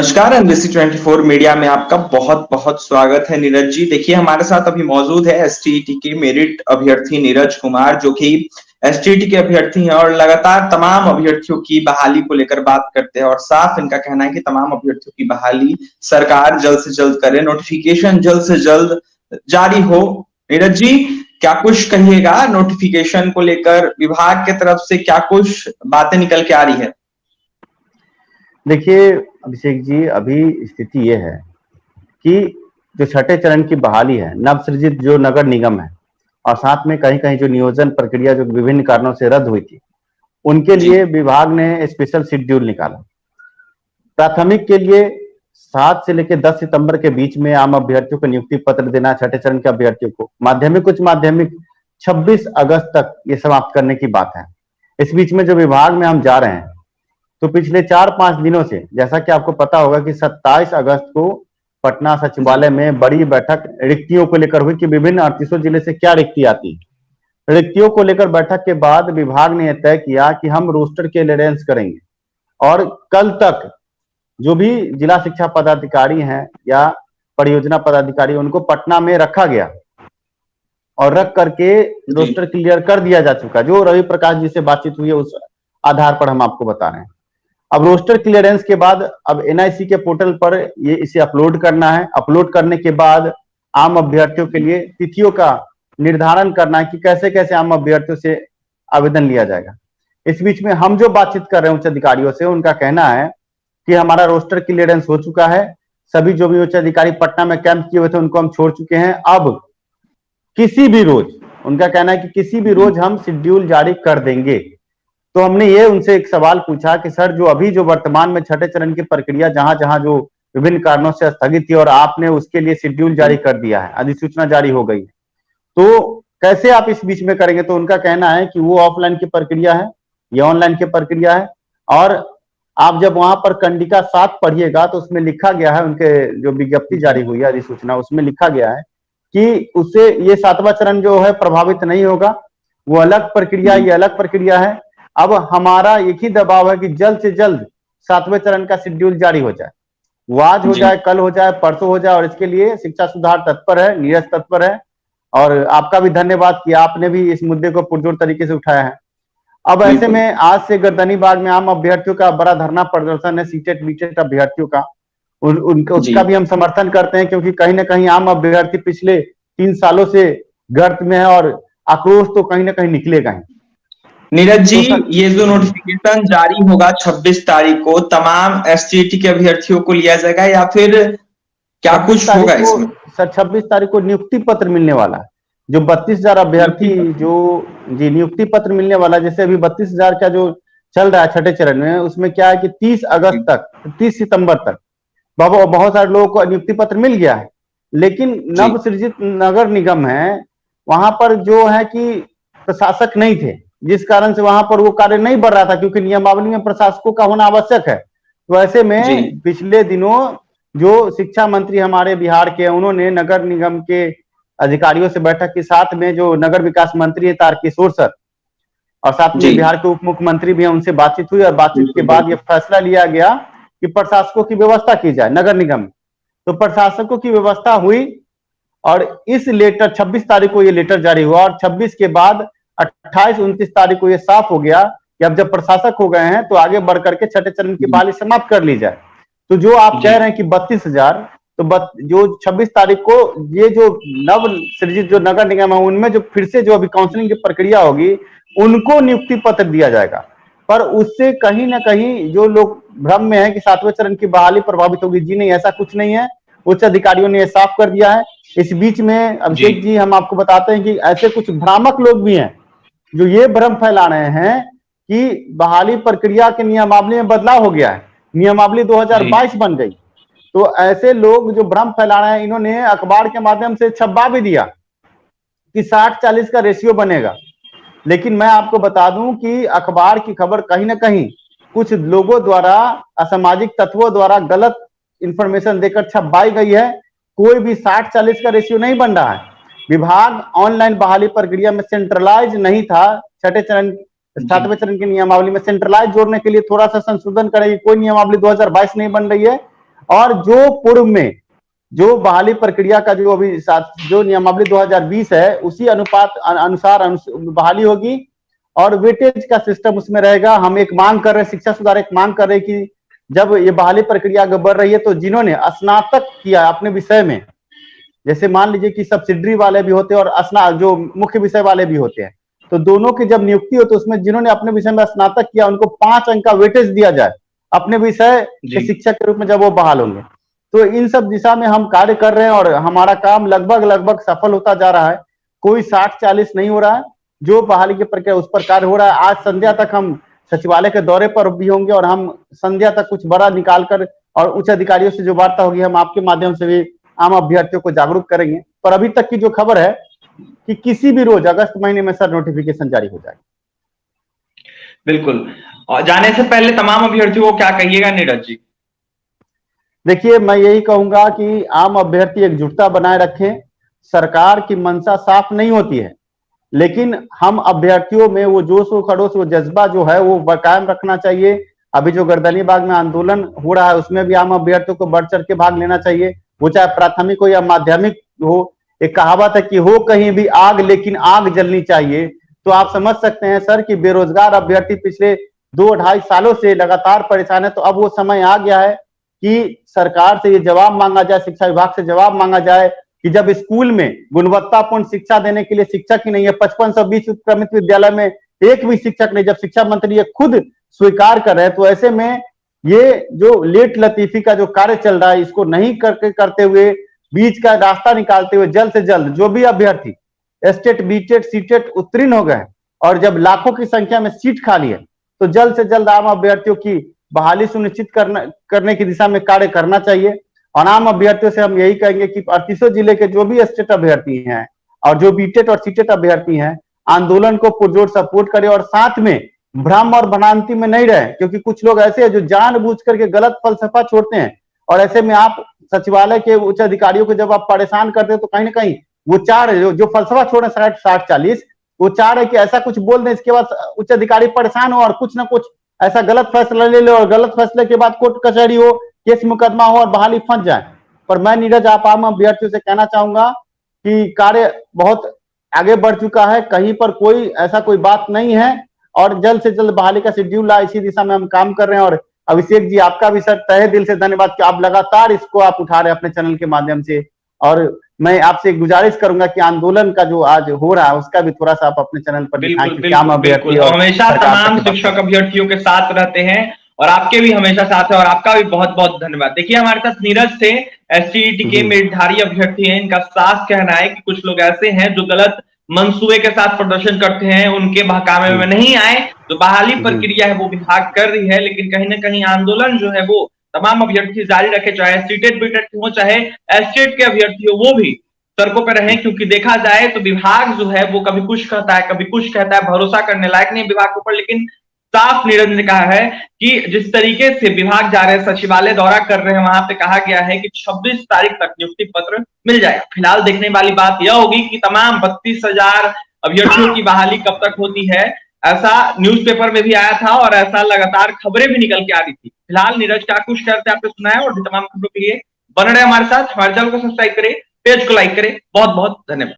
नमस्कार। NBC 24 media में आपका बहुत बहुत स्वागत है। नीरज जी, देखिए हमारे साथ अभी मौजूद है एसटीईटी के मेरिट अभ्यर्थी नीरज कुमार, जो कि एसटीईटी के अभ्यर्थी हैं और लगातार तमाम अभ्यर्थियों की बहाली को लेकर बात करते हैं। और साफ इनका कहना है कि तमाम अभ्यर्थियों की बहाली सरकार जल्द से जल्द करे, नोटिफिकेशन जल्द से जल्द जारी हो। नीरज जी, क्या कुछ कहिएगा नोटिफिकेशन को लेकर? विभाग की तरफ से क्या कुछ बातें निकल के आ रही है? देखिए अभिषेक जी, अभी स्थिति ये है कि जो छठे चरण की बहाली है, नवसृजित जो नगर निगम है और साथ में कहीं कहीं जो नियोजन प्रक्रिया जो विभिन्न कारणों से रद्द हुई थी, उनके लिए विभाग ने स्पेशल शेड्यूल निकाला। प्राथमिक के लिए 7 से लेकर 10 सितंबर के बीच में आम अभ्यर्थियों को नियुक्ति पत्र देना, छठे चरण के अभ्यर्थियों को। माध्यमिक उच्च माध्यमिक 26 अगस्त तक ये समाप्त करने की बात है। इस बीच में जो विभाग में हम जा रहे हैं, तो पिछले 4-5 दिनों से, जैसा कि आपको पता होगा कि 27 अगस्त को पटना सचिवालय में बड़ी बैठक रिक्तियों को लेकर हुई कि विभिन्न 38 जिले से क्या रिक्ति आती है। रिक्तियों को लेकर बैठक के बाद विभाग ने तय किया कि हम रोस्टर के क्लियरेंस करेंगे और कल तक जो भी जिला शिक्षा पदाधिकारी हैं या परियोजना पदाधिकारी, उनको पटना में रखा गया और रख करके रोस्टर क्लियर कर दिया जा चुका। जो रवि प्रकाश जी से बातचीत हुई है उस आधार पर हम आपको बता रहे हैं। अब रोस्टर क्लियरेंस के बाद अब एनआईसी के पोर्टल पर ये इसे अपलोड करना है। अपलोड करने के बाद आम अभ्यर्थियों के लिए तिथियों का निर्धारण करना है कि कैसे कैसे आम अभ्यर्थियों से आवेदन लिया जाएगा। इस बीच में हम जो बातचीत कर रहे हैं उच्च अधिकारियों से, उनका कहना है कि हमारा रोस्टर क्लियरेंस हो चुका है। सभी जो भी उच्च अधिकारी पटना में कैंप किए हुए थे उनको हम छोड़ चुके हैं। अब किसी भी रोज, उनका कहना है कि किसी भी रोज हम शेड्यूल जारी कर देंगे। तो हमने ये उनसे एक सवाल पूछा कि सर, जो अभी जो वर्तमान में छठे चरण की प्रक्रिया जहां जहां जो विभिन्न कारणों से स्थगित थी और आपने उसके लिए शेड्यूल जारी कर दिया है, अधिसूचना जारी हो गई है, तो कैसे आप इस बीच में करेंगे? तो उनका कहना है कि वो ऑफलाइन की प्रक्रिया है, ये ऑनलाइन की प्रक्रिया है। और आप जब वहां पर कंडिका 7 पढ़िएगा तो उसमें लिखा गया है, उनके जो विज्ञप्ति जारी हुई है अधिसूचना, उसमें लिखा गया है कि उससे ये 7वां चरण जो है प्रभावित नहीं होगा। वो अलग प्रक्रिया, ये अलग प्रक्रिया है। अब हमारा एक ही दबाव है कि जल्द से जल्द 7वें चरण का शेड्यूल जारी हो जाए। वो आज हो जाए, कल हो जाए, परसों हो जाए। और इसके लिए शिक्षा सुधार तत्पर है, नीरज तत्पर है। और आपका भी धन्यवाद कि आपने भी इस मुद्दे को पुरजोर तरीके से उठाया है। अब ऐसे में आज से गर्दनीबाग में आम अभ्यर्थियों का बड़ा धरना प्रदर्शन है, सीटेट बीटेट अभ्यर्थियों का। उनका उसका भी हम समर्थन करते हैं, क्योंकि कहीं ना कहीं आम अभ्यर्थी पिछले 3 सालों से गर्त में है और आक्रोश तो कहीं ना कहीं निकलेगा ही। नीरज जी, ये जो नोटिफिकेशन जारी होगा 26 तारीख को, तमाम एसटीईटी के अभ्यर्थियों को लिया जाएगा या फिर क्या कुछ होगा इसमें? सर, 26 तारीख को नियुक्ति पत्र मिलने वाला है। जो 32,000 अभ्यर्थी जो जी नियुक्ति पत्र मिलने वाला है। जैसे अभी 32,000 का जो चल रहा है छठे चरण में, उसमें क्या है कि 30 अगस्त तक, 30 सितंबर तक बहुत सारे लोगों को नियुक्ति पत्र मिल गया है। लेकिन नव सृजित नगर निगम है, वहां पर जो है कि प्रशासक नहीं थे, जिस कारण से वहां पर वो कार्य नहीं बढ़ रहा था, क्योंकि नियमावली में प्रशासकों का होना आवश्यक है। तो ऐसे में पिछले दिनों जो शिक्षा मंत्री हमारे बिहार के, उन्होंने नगर निगम के अधिकारियों से बैठक के साथ में जो नगर विकास मंत्री है तारकिशोर सर, और साथ में बिहार के उप मुख्यमंत्री भी हैं, उनसे बातचीत हुई और बातचीत के बाद ये फैसला लिया गया कि प्रशासकों की व्यवस्था की जाए नगर निगम में। तो प्रशासकों की व्यवस्था हुई और इस लेटर 26 तारीख को ये लेटर जारी हुआ और 26 के बाद 28-29 तारीख को ये साफ हो गया कि अब जब प्रशासक हो गए हैं तो आगे बढ़ करके छठे चरण की बहाली समाप्त कर ली जाए। तो जो आप कह रहे हैं कि 32,000, तो जो 26 तारीख को ये जो नव सृजित जो नगर निगम है, उनमें जो फिर से जो अभी काउंसलिंग की प्रक्रिया होगी, उनको नियुक्ति पत्र दिया जाएगा। पर उससे कहीं ना कहीं जो लोग भ्रम में है कि 7वें चरण की बहाली प्रभावित होगी, जी नहीं, ऐसा कुछ नहीं है। उच्च अधिकारियों ने साफ कर दिया है। इस बीच में अभिषेक जी, हम आपको बताते हैं कि ऐसे कुछ भ्रामक लोग भी हैं जो ये भ्रम फैला रहे हैं कि बहाली प्रक्रिया के नियमावली में बदलाव हो गया है, नियमावली 2022 बन गई। तो ऐसे लोग जो भ्रम फैला रहे हैं, इन्होंने अखबार के माध्यम से छपवा भी दिया कि 60-40 का रेशियो बनेगा। लेकिन मैं आपको बता दूं कि अखबार की खबर कहीं ना कहीं कुछ लोगों द्वारा, असामाजिक तत्वों द्वारा गलत इंफॉर्मेशन देकर छपवाई गई है। कोई भी 60-40 का रेशियो नहीं बन रहा है। विभाग ऑनलाइन बहाली प्रक्रिया में सेंट्रलाइज नहीं था। छठे चरण 7वें चरण की नियमावली में सेंट्रलाइज जोड़ने के लिए थोड़ा सा संशोधन करेगी। कोई नियमावली 2022 नहीं बन रही है। और जो पूर्व में जो बहाली प्रक्रिया का जो अभी जो नियमावली 2020 है उसी अनुसार बहाली होगी और वेटेज का सिस्टम उसमें रहेगा। हम एक मांग कर रहे हैं, शिक्षा सुधार एक मांग कर रहे हैं कि जब ये बहाली प्रक्रिया आगे बढ़ रही है तो जिन्होंने स्नातक किया अपने विषय में, जैसे मान लीजिए कि सब्सिडरी वाले भी होते हैं और जो मुख्य विषय वाले भी होते हैं, तो दोनों की जब नियुक्ति हो तो उसमें जिन्होंने अपने विषय में स्नातक किया उनको 5 अंक का वेटेज दिया जाए अपने विषय के शिक्षक के रूप में जब वो बहाल होंगे। तो इन सब दिशा में हम कार्य कर रहे हैं और हमारा काम लगभग सफल होता जा रहा है। कोई 60-40 नहीं हो रहा है, जो बहाली की प्रक्रिया उस पर कार्य हो रहा है। आज संध्या तक हम सचिवालय के दौरे पर भी होंगे और हम संध्या तक कुछ बड़ा निकालकर और उच्च अधिकारियों से जो वार्ता होगी हम आपके माध्यम से भी आम अभ्यर्थियों को जागरूक करेंगे। पर अभी तक की जो खबर है कि किसी भी रोज अगस्त महीने में सर नोटिफिकेशन जारी हो जाएगा। बिल्कुल। और जाने से पहले तमाम अभ्यर्थियों को क्या कहिएगा नीरज जी? देखिए, मैं यही कहूंगा कि आम अभ्यर्थी एकजुटता बनाए रखें। सरकार की मंशा साफ नहीं होती है, लेकिन हम अभ्यर्थियों में वो जोश व खरोश वो जज्बा जो है वो कायम रखना चाहिए। अभी जो गर्दनी बाग में आंदोलन हो रहा है उसमें भी आम अभ्यर्थियों को बढ़ चढ़ के भाग लेना चाहिए, वो चाहे प्राथमिक हो या माध्यमिक हो। एक कहावत है कि हो कहीं भी आग लेकिन आग जलनी चाहिए। तो आप समझ सकते हैं सर कि बेरोजगार अभ्यर्थी पिछले 2-2.5 सालों से लगातार परेशान है। तो अब वो समय आ गया है कि सरकार से ये जवाब मांगा जाए, शिक्षा विभाग से जवाब मांगा जाए कि जब स्कूल में गुणवत्तापूर्ण शिक्षा देने के लिए शिक्षक ही नहीं है, 5520 उत्क्रमित विद्यालय में एक भी शिक्षक नहीं, जब शिक्षा मंत्री ये खुद स्वीकार कर रहे हैं, तो ऐसे में ये जो लेट लतीफी का जो कार्य चल रहा है इसको नहीं करते हुए बीच का रास्ता निकालते हुए जल्द से जल्द जो भी अभ्यर्थी एस्टेट बीटेट सीटेट उत्तीर्ण हो गए और जब लाखों की संख्या में सीट खाली है तो जल्द से जल्द आम अभ्यर्थियों की बहाली सुनिश्चित करने की दिशा में कार्य करना चाहिए। और आम अभ्यर्थियों से हम यही कहेंगे कि 38 जिले के जो भी एस्टेट अभ्यर्थी हैं और जो बीटेट और सीटेट अभ्यर्थी हैं आंदोलन को पुरजोर सपोर्ट करें और साथ में भ्रम और भ्रांति में नहीं रहे, क्योंकि कुछ लोग ऐसे हैं जो जानबूझ करके गलत फलसफा छोड़ते हैं और ऐसे में आप सचिवालय के उच्च अधिकारियों को जब आप परेशान करते हैं तो कहीं ना कहीं वो चाह रहे जो फलसफा छोड़े 60-40 वो चाह रहे कि ऐसा कुछ बोल दें इसके बाद उच्च अधिकारी परेशान हो और कुछ ना कुछ ऐसा गलत फैसला ले ले और गलत फैसले के बाद कोर्ट कचहरी हो, केस मुकदमा हो और बहाली फंस जाए। पर मैं नीरज आप आम अभ्यर्थियों से कहना चाहूंगा कि कार्य बहुत आगे बढ़ चुका है, कहीं पर कोई ऐसा कोई बात नहीं है और जल्द से जल्द बहाली का शेड्यूल इसी दिशा में हम काम कर रहे हैं। और अभिषेक जी आपका भी सर तहे दिल से धन्यवाद कि आप लगातार इसको आप उठा रहे हैं अपने चैनल के माध्यम से। और मैं आपसे गुजारिश करूंगा कि आंदोलन का जो आज हो रहा है उसका भी थोड़ा सा आप अपने चैनल पर दिखाएं कि क्या अभ्यर्थी और हमेशा तमाम शिक्षक अभ्यर्थियों के साथ रहते हैं और आपके भी हमेशा साथ है और आपका भी बहुत बहुत धन्यवाद। देखिए हमारे साथ नीरज थे, एसटीईटी के मेधावी अभ्यर्थी हैं। इनका साफ कहना है कि कुछ लोग ऐसे हैं जो गलत मंसूबे के साथ प्रदर्शन करते हैं, उनके बहकावे में नहीं आए। जो बहाली प्रक्रिया है वो विभाग कर रही है, लेकिन कहीं ना कहीं आंदोलन जो है वो तमाम अभ्यर्थी जारी रखे, चाहे सीटेट बीटेट हो चाहे एस्टेट के अभ्यर्थी हो, वो भी सड़कों पर रहें। क्योंकि देखा जाए तो विभाग जो है वो कभी कुछ कहता है कभी कुछ कहता है, भरोसा करने लायक नहीं विभाग के ऊपर। लेकिन साफ नीरज ने कहा है कि जिस तरीके से विभाग जा रहे हैं, सचिवालय दौरा कर रहे हैं, वहां पे कहा गया है कि 26 तारीख तक नियुक्ति पत्र मिल जाएगा। फिलहाल देखने वाली बात यह होगी कि तमाम 32,000 अभ्यर्थियों की बहाली कब तक होती है। ऐसा न्यूज़पेपर में भी आया था और ऐसा लगातार खबरें भी निकल के आ रही थी। फिलहाल नीरज क्या कुछ कहते आपने सुना है और भी तमाम खबरों के लिए बन रहे हमारे साथ। हमारे चैनल को सब्सक्राइब करें, पेज को लाइक करें। बहुत बहुत धन्यवाद।